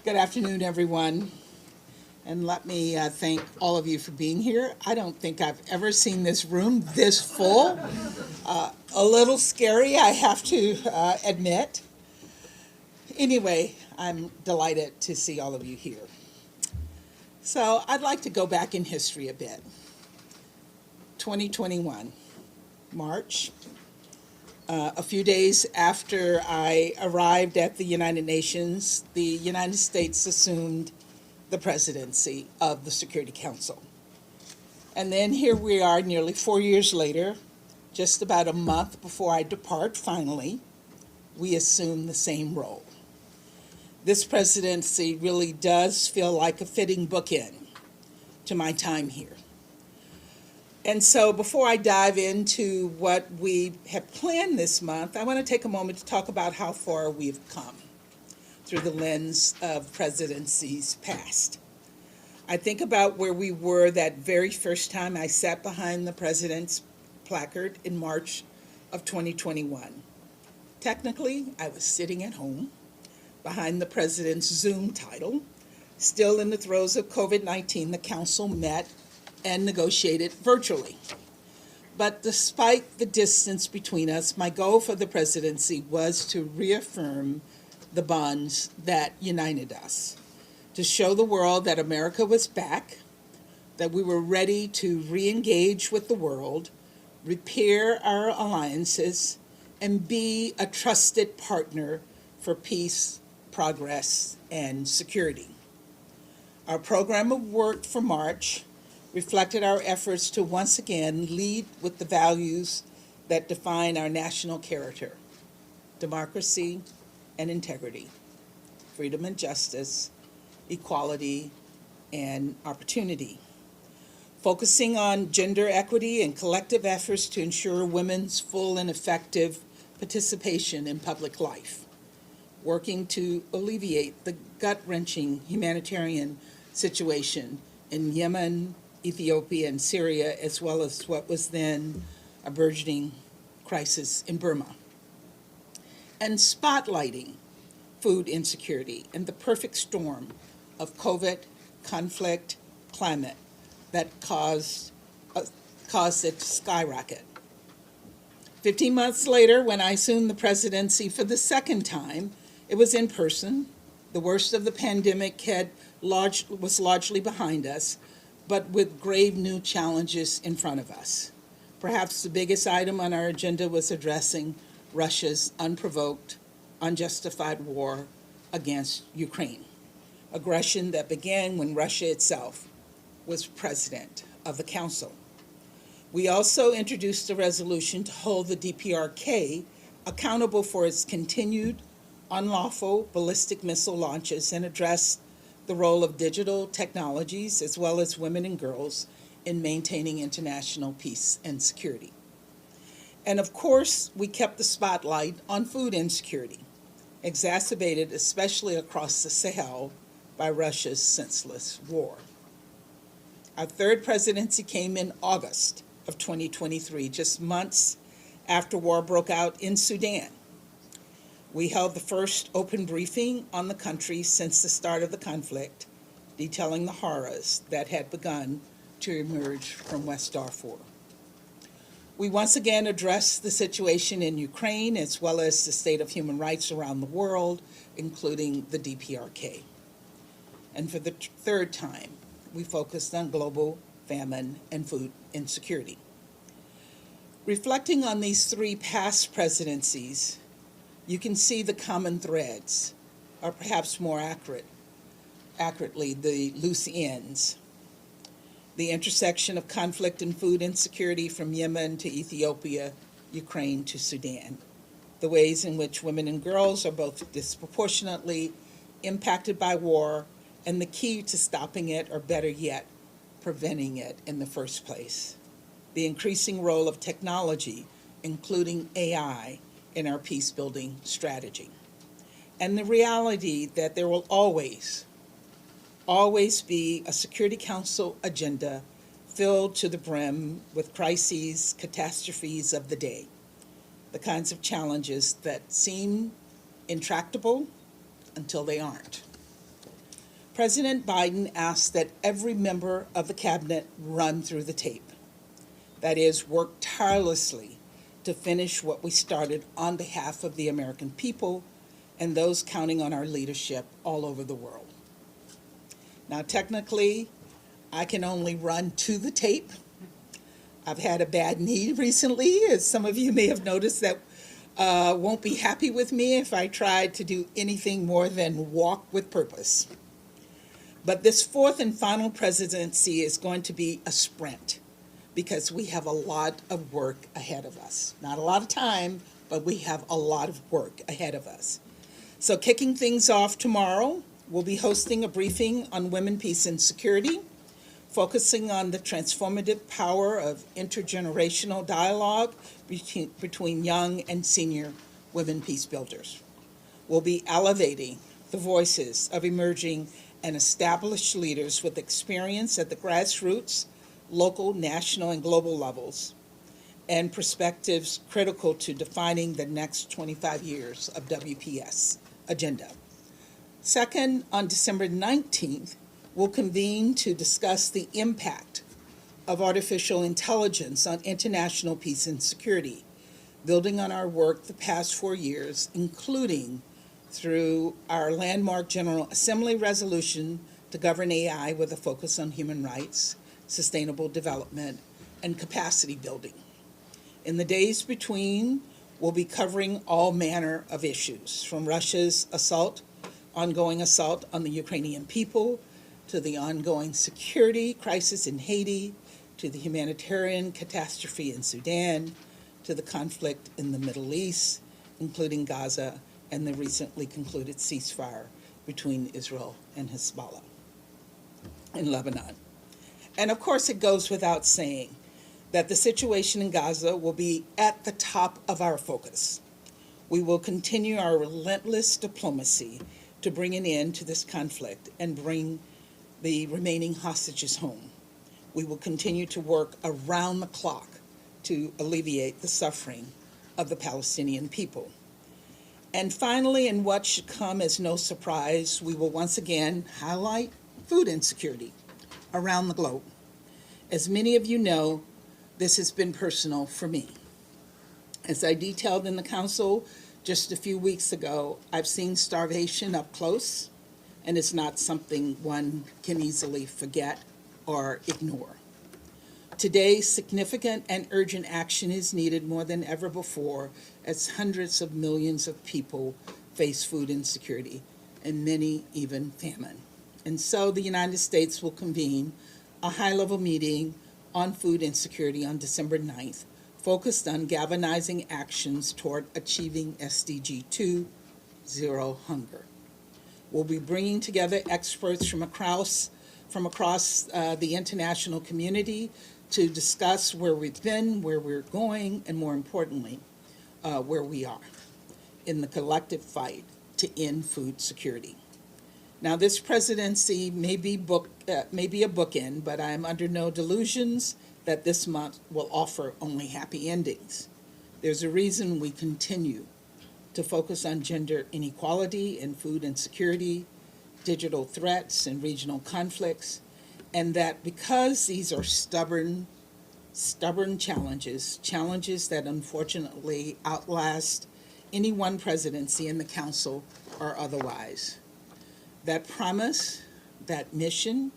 Good afternoon, everyone. And let me thank all of you for being here. I don't think I've ever seen this room this full. A little scary, I have to admit. Anyway, I'm delighted to see all of you here. So I'd like to go back in history a bit. 2021, March. A few days after I arrived at the United Nations, the United States assumed the presidency of the Security Council. And then here we are nearly 4 years later, just about a month before I depart finally, we assume the same role. This presidency really does feel like a fitting bookend to my time here. And so before I dive into what we have planned this month, I want to take a moment to talk about how far we've come through the lens of presidencies past. I think about where we were that very first time I sat behind the president's placard in March of 2021. Technically, I was sitting at home behind the president's Zoom title. Still in the throes of COVID-19, the council met and negotiated virtually. But despite the distance between us, my goal for the presidency was to reaffirm the bonds that united us, to show the world that America was back, that we were ready to re-engage with the world, repair our alliances, and be a trusted partner for peace, progress, and security. Our program of work for March reflected our efforts to once again lead with the values that define our national character: democracy and integrity, freedom and justice, equality and opportunity, focusing on gender equity and collective efforts to ensure women's full and effective participation in public life, working to alleviate the gut-wrenching humanitarian situation in Yemen, Ethiopia, and Syria, as well as what was then a burgeoning crisis in Burma, and spotlighting food insecurity and the perfect storm of COVID, conflict, climate that caused it to skyrocket. 15 months later, when I assumed the presidency for the second time, it was in person. The worst of the pandemic was largely behind us, but with grave new challenges in front of us. Perhaps the biggest item on our agenda was addressing Russia's unprovoked, unjustified war against Ukraine, aggression that began when Russia itself was president of the Council. We also introduced a resolution to hold the DPRK accountable for its continued unlawful ballistic missile launches and address the role of digital technologies as well as women and girls in maintaining international peace and security. And of course, we kept the spotlight on food insecurity, exacerbated especially across the Sahel by Russia's senseless war. Our third presidency came in August of 2023, just months after war broke out in Sudan. We held the first open briefing on the country since the start of the conflict, detailing the horrors that had begun to emerge from West Darfur. We once again addressed the situation in Ukraine as well as the state of human rights around the world, including the DPRK. And for the third time, we focused on global famine and food insecurity. Reflecting on these three past presidencies, you can see the common threads, or perhaps more accurately, the loose ends. The intersection of conflict and food insecurity from Yemen to Ethiopia, Ukraine to Sudan. The ways in which women and girls are both disproportionately impacted by war, and the key to stopping it, or better yet, preventing it in the first place. The increasing role of technology, including AI, in our peace-building strategy. And the reality that there will always be a Security Council agenda filled to the brim with crises, catastrophes of the day, the kinds of challenges that seem intractable until they aren't. President Biden asked that every member of the cabinet run through the tape. That is, work tirelessly to finish what we started on behalf of the American people and those counting on our leadership all over the world. Now, technically, I can only run to the tape. I've had a bad knee recently, as some of you may have noticed, that won't be happy with me if I try to do anything more than walk with purpose. But this fourth and final presidency is going to be a sprint because we have a lot of work ahead of us. Not a lot of time, but we have a lot of work ahead of us. So kicking things off tomorrow, we'll be hosting a briefing on women, peace, and security, focusing on the transformative power of intergenerational dialogue between young and senior women peace builders. We'll be elevating the voices of emerging and established leaders with experience at the grassroots, local, national, and global levels, and perspectives critical to defining the next 25 years of WPS agenda. Second, on December 19th, we'll convene to discuss the impact of artificial intelligence on international peace and security, building on our work the past 4 years, including through our landmark General Assembly resolution to govern AI with a focus on human rights, sustainable development, and capacity building. In the days between, we'll be covering all manner of issues, from Russia's ongoing assault on the Ukrainian people, to the ongoing security crisis in Haiti, to the humanitarian catastrophe in Sudan, to the conflict in the Middle East, including Gaza and the recently concluded ceasefire between Israel and Hezbollah in Lebanon. And of course, it goes without saying that the situation in Gaza will be at the top of our focus. We will continue our relentless diplomacy to bring an end to this conflict and bring the remaining hostages home. We will continue to work around the clock to alleviate the suffering of the Palestinian people. And finally, and what should come as no surprise, we will once again highlight food insecurity around the globe. As many of you know, this has been personal for me. As I detailed in the council just a few weeks ago, I've seen starvation up close, and it's not something one can easily forget or ignore. Today, significant and urgent action is needed more than ever before as hundreds of millions of people face food insecurity and many even famine. And so the United States will convene a high-level meeting on food insecurity on December 9th, focused on galvanizing actions toward achieving SDG 2, zero hunger. We'll be bringing together experts from across the international community to discuss where we've been, where we're going, and more importantly, where we are in the collective fight to end food security. Now, this presidency may be a bookend, but I'm under no delusions that this month will offer only happy endings. There's a reason we continue to focus on gender inequality and food insecurity, digital threats and regional conflicts, and that because these are stubborn challenges that unfortunately outlast any one presidency in the council or otherwise. That promise, that mission,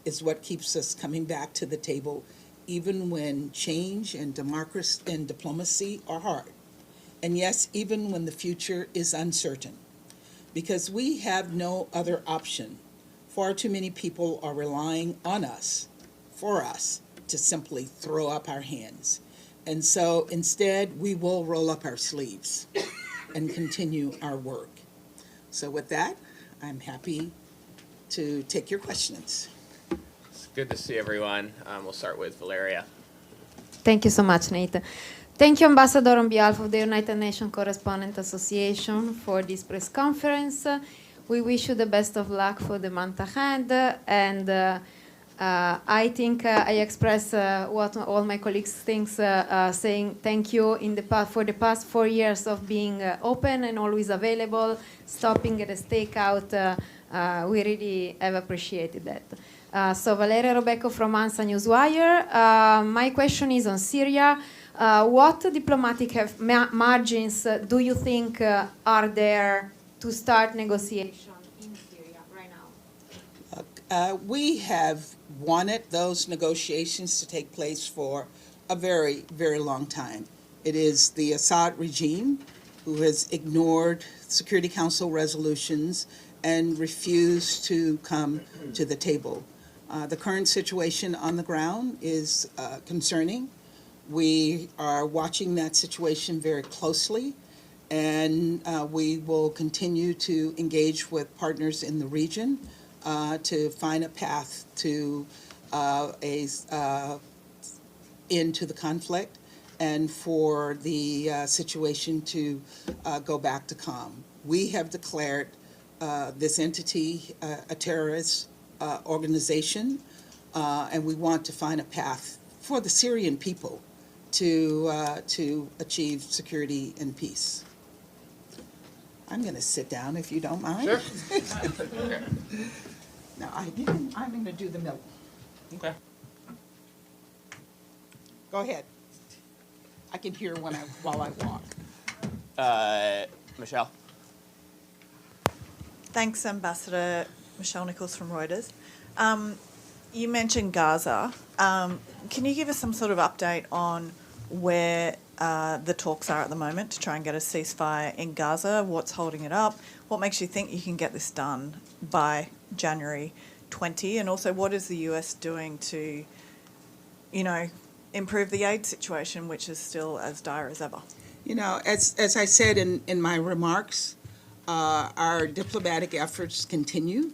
is what keeps us coming back to the table even when change and democracy and diplomacy are hard. And yes, even when the future is uncertain, because we have no other option. Far too many people are relying on us, for us, to simply throw up our hands. And so instead, we will roll up our sleeves and continue our work. So with that, I'm happy to take your questions. It's good to see everyone. We'll start with Valeria. Thank you so much, Nate. Thank you, Ambassador, on behalf of the United Nations Correspondent Association for this press conference. We wish you the best of luck for the month ahead, and I think I express what all my colleagues think, saying thank you for the past 4 years of being open and always available, stopping at a stakeout. We really have appreciated that. So Valeria Robecco from ANSA Newswire. My question is on Syria. What diplomatic margins do you think are there to start negotiation in Syria right now? We have wanted those negotiations to take place for a very, very long time. It is the Assad regime who has ignored Security Council resolutions and refused to come to the table. The current situation on the ground is concerning. We are watching that situation very closely, and we will continue to engage with partners in the region to find a path to end to the conflict and for the situation to go back to calm. We have declared this entity a terrorist organization, and we want to find a path for the Syrian people to achieve security and peace. I'm going to sit down if you don't mind. Sure. Now, I'm going to do the middle. Okay. Go ahead. I can hear while I walk. Michelle. Thanks, Ambassador. Michelle Nichols from Reuters. You mentioned Gaza. Can you give us some sort of update on where the talks are at the moment to try and get a ceasefire in Gaza? What's holding it up? What makes you think you can get this done by January 20? And also, what is the US doing to, improve the aid situation, which is still as dire as ever? As I said in my remarks, our diplomatic efforts continue.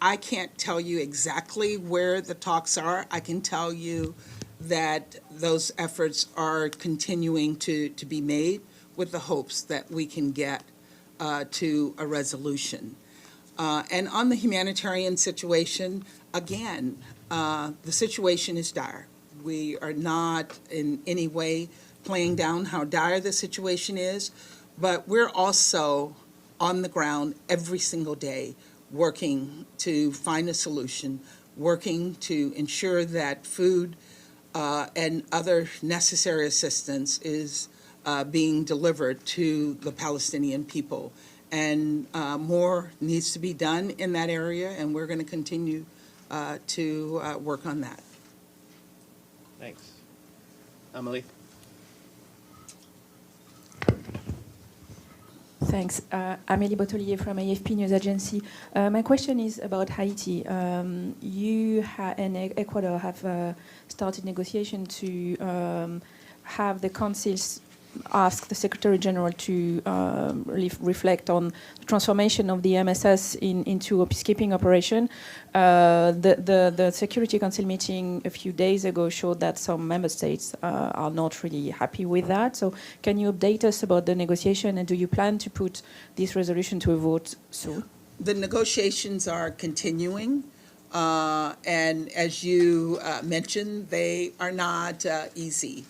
I can't tell you exactly where the talks are. I can tell you that those efforts are continuing to be made with the hopes that we can get to a resolution. And on the humanitarian situation, again, the situation is dire. We are not in any way playing down how dire the situation is, but we're also on the ground every single day working to find a solution, working to ensure that food and other necessary assistance is being delivered to the Palestinian people. And more needs to be done in that area, and we're going to continue to work on that. Thanks. Amelie. Thanks. Amélie Botelier from AFP News Agency. My question is about Haiti. You and Ecuador have started negotiation to have the councils ask the Secretary General to reflect on the transformation of the MSS into a peacekeeping operation. The Security Council meeting a few days ago showed that some member states are not really happy with that. So can you update us about the negotiation, and do you plan to put this resolution to a vote soon? The negotiations are continuing, and as you mentioned, they are not easy.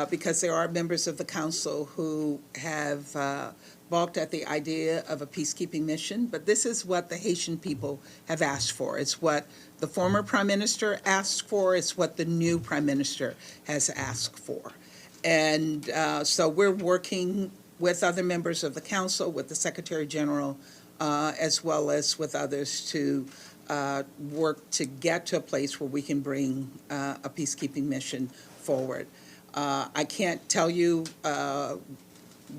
Because there are members of the council who have balked at the idea of a peacekeeping mission. But this is what the Haitian people have asked for. It's what the former prime minister asked for. It's what the new prime minister has asked for. And so we're working with other members of the council, with the Secretary General, as well as with others to work to get to a place where we can bring a peacekeeping mission forward. I can't tell you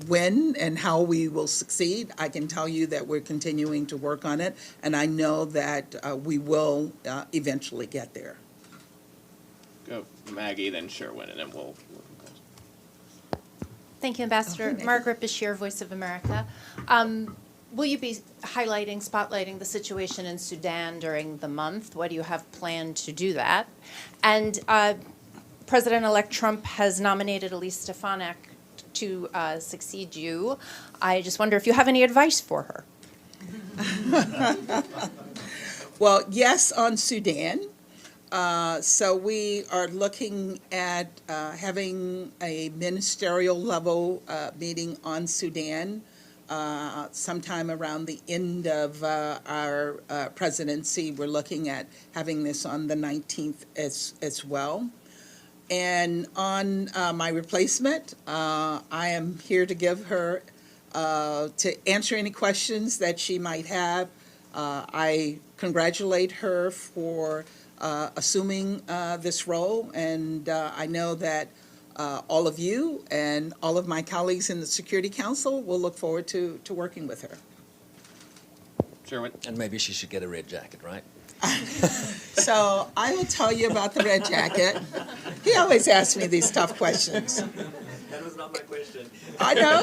when and how we will succeed. I can tell you that we're continuing to work on it, and I know that we will eventually get there. Go Maggie, then Sherwin, and then we'll Thank you, Ambassador. Okay, Margaret Bashir, Voice of America. Will you be spotlighting the situation in Sudan during the month? What do you have planned to do that? And President-elect Trump has nominated Elise Stefanik to succeed you. I just wonder if you have any advice for her. Well, yes, on Sudan. So we are looking at having a ministerial level meeting on Sudan sometime around the end of our presidency. We're looking at having this on the 19th as well. And on my replacement, I am here to give her, to answer any questions that she might have. I congratulate her for assuming this role, and I know that all of you and all of my colleagues in the Security Council will look forward to working with her. Sherwin? And maybe she should get a red jacket, right? So I will tell you about the red jacket. He always asks me these tough questions. That was not my question. I know.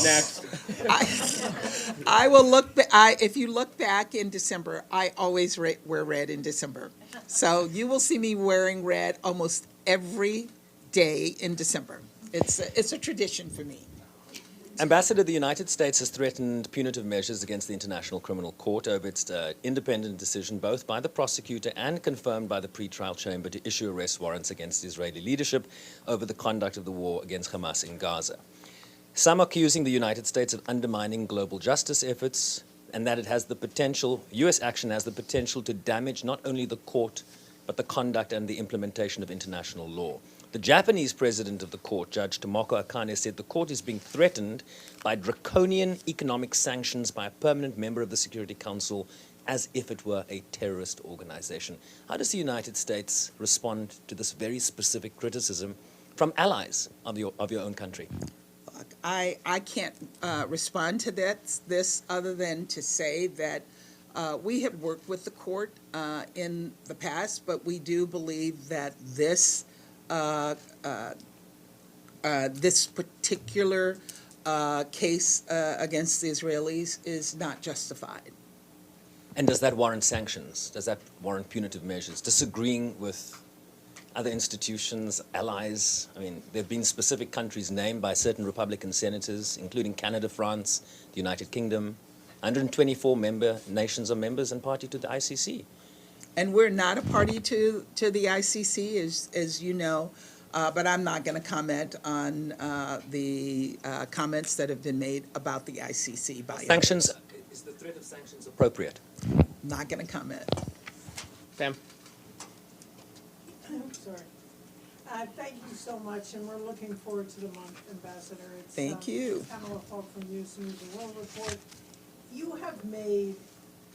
Next. I will look. If you look back in December, I always wear red in December. So you will see me wearing red almost every day in December. It's a tradition for me. Ambassador, the United States has threatened punitive measures against the International Criminal Court over its independent decision, both by the prosecutor and confirmed by the pretrial chamber, to issue arrest warrants against the Israeli leadership over the conduct of the war against Hamas in Gaza. Some accusing the United States of undermining global justice efforts, and that it has the potential, U.S. action has the potential to damage not only the court, but the conduct and the implementation of international law. The Japanese president of the court, Judge Tomoko Akane, said the court is being threatened by draconian economic sanctions by a permanent member of the Security Council as if it were a terrorist organization. How does the United States respond to this very specific criticism from allies of your own country? I can't respond to this other than to say that we have worked with the court in the past, but we do believe that this particular case against the Israelis is not justified. And does that warrant sanctions? Does that warrant punitive measures? Disagreeing with other institutions, allies? I mean, there have been specific countries named by certain Republican senators, including Canada, France, the United Kingdom. 124 member nations are members and party to the ICC. And we're not a party to the ICC, as you know, but I'm not going to comment on the comments that have been made about the ICC by Sanctions, others. is the threat of sanctions appropriate? Not going to comment. Pam? Sorry. Thank you so much, and we're looking forward to the month, Ambassador. It's, Thank you. Pamela Falk from News and the World Report. You have made,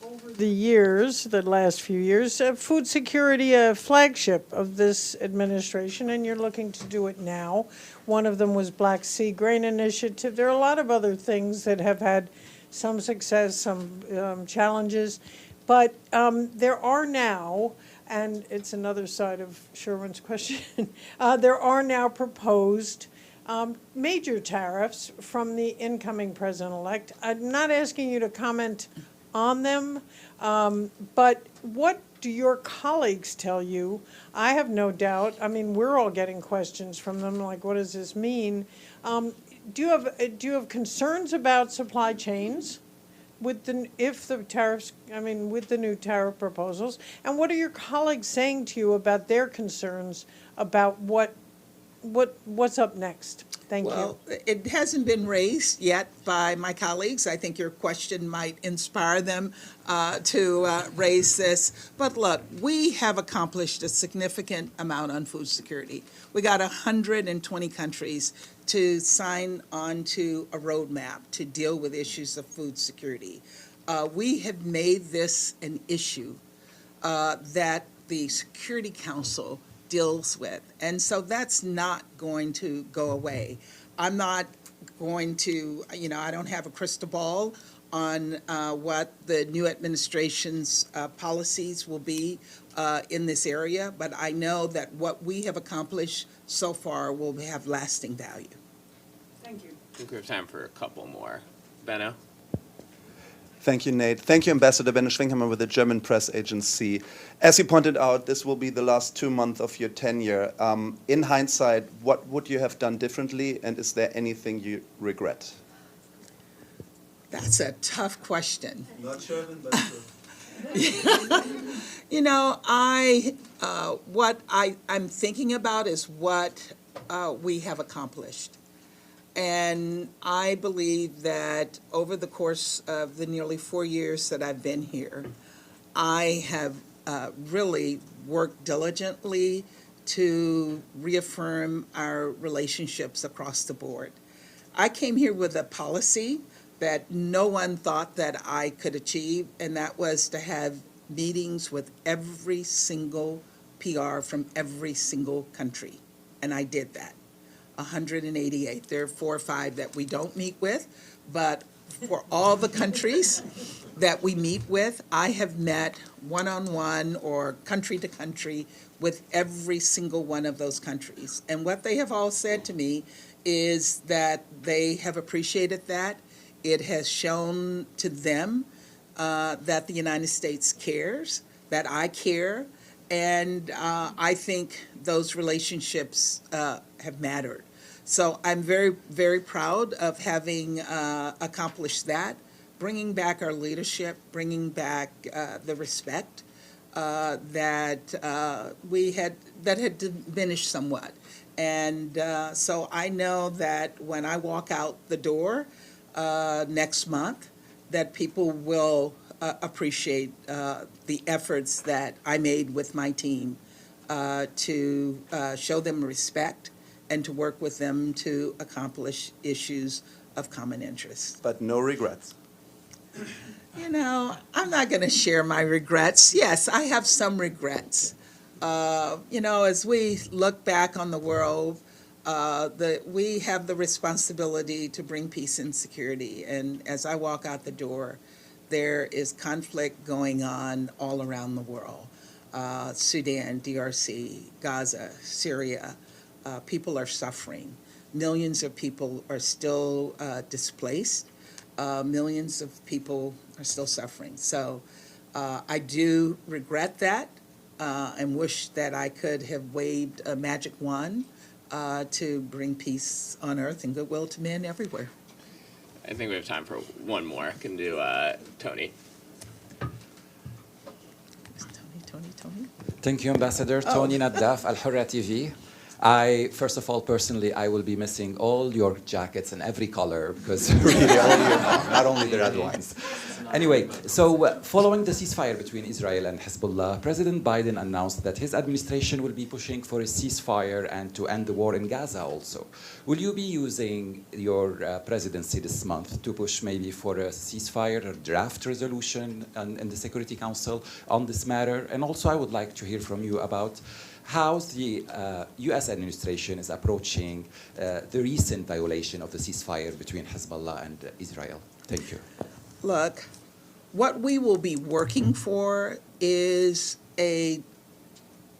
over the years, the last few years, food security a flagship of this administration, and you're looking to do it now. One of them was Black Sea Grain Initiative. There are a lot of other things that have had some success, some challenges, but there are now, and it's another side of Sherwin's question, there are now proposed major tariffs from the incoming president-elect. I'm not asking you to comment on them, but what do your colleagues tell you? I have no doubt, I mean, we're all getting questions from them, like, what does this mean? Do you have concerns about supply chains with the new tariff proposals? And what are your colleagues saying to you about their concerns about what's up next? Thank you. Well, it hasn't been raised yet by my colleagues. I think your question might inspire them to raise this. But look, we have accomplished a significant amount on food security. We got 120 countries to sign on to a roadmap to deal with issues of food security. We have made this an issue that the Security Council deals with. And so that's not going to go away. I'm not going to, I don't have a crystal ball on what the new administration's policies will be in this area, but I know that what we have accomplished so far will have lasting value. Thank you. I think we have time for a couple more. Benno? Thank you, Nate. Thank you, Ambassador Benno Schwinghammer with the German press agency. As you pointed out, this will be the last 2 months of your tenure. In hindsight, what would you have done differently, and is there anything you regret? That's a tough question. Not German, but You know, what I'm thinking about is what we have accomplished. And I believe that over the course of the nearly 4 years that I've been here, I have really worked diligently to reaffirm our relationships across the board. I came here with a policy that no one thought that I could achieve, and that was to have meetings with every single PR from every single country. And I did that. 188. There are 4 or 5 that we don't meet with, but for all the countries that we meet with, I have met one-on-one or country to country with every single one of those countries. And what they have all said to me is that they have appreciated that. It has shown to them that the United States cares, that I care, and I think those relationships have mattered. So I'm very, very proud of having accomplished that, bringing back our leadership, bringing back the respect that had diminished somewhat. And so I know that when I walk out the door next month, that people will appreciate the efforts that I made with my team to show them respect and to work with them to accomplish issues of common interest. But no regrets. You know, I'm not going to share my regrets. Yes, I have some regrets. You know, as we look back on the world, we have the responsibility to bring peace and security. And as I walk out the door, there is conflict going on all around the world. Sudan, DRC, Gaza, Syria. People are suffering. Millions of people are still displaced. Millions of people are still suffering. So I do regret that and wish that I could have waved a magic wand to bring peace on earth and goodwill to men everywhere. I think we have time for one more. I can do Tony. Tony. Thank you, Ambassador. Tony Naddaf, Al Hurra TV. First of all, personally, I will be missing all your jackets in every color because really, not only the red ones. Anyway, so following the ceasefire between Israel and Hezbollah, President Biden announced that his administration will be pushing for a ceasefire and to end the war in Gaza also. Will you be using your presidency this month to push maybe for a ceasefire or draft resolution in the Security Council on this matter? And also, I would like to hear from you about how the U.S. administration is approaching the recent violation of the ceasefire between Hezbollah and Israel. Thank you. Look, what we will be working for is a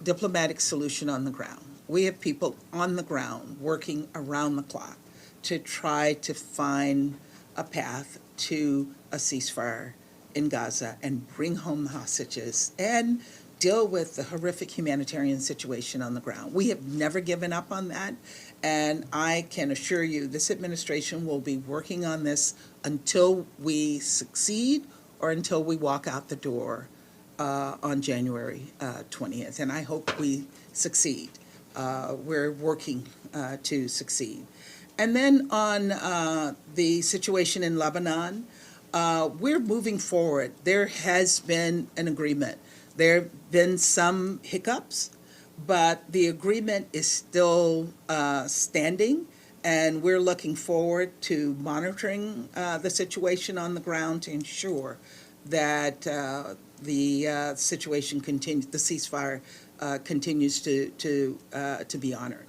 diplomatic solution on the ground. We have people on the ground working around the clock to try to find a path to a ceasefire in Gaza and bring home the hostages and deal with the horrific humanitarian situation on the ground. We have never given up on that, and I can assure you this administration will be working on this until we succeed or until we walk out the door on January 20th, and I hope we succeed. We're working to succeed. And then on the situation in Lebanon, we're moving forward. There has been an agreement. There have been some hiccups, but the agreement is still standing, and we're looking forward to monitoring the situation on the ground to ensure that the situation continues, the ceasefire continues to be honored.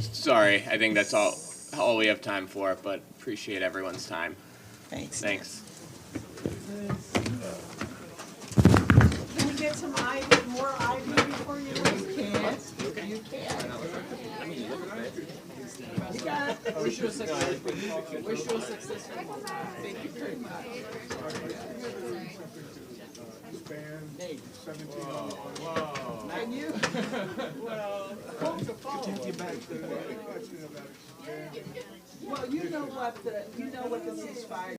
Sorry, I think that's all we have time for, but appreciate everyone's time. Thanks. Thanks. Can you get some ivy, more ivy before you leave? You can. You got it. Wish you a successful one. Thank you very much. Nate. And you? Well, well, you know what the ceasefire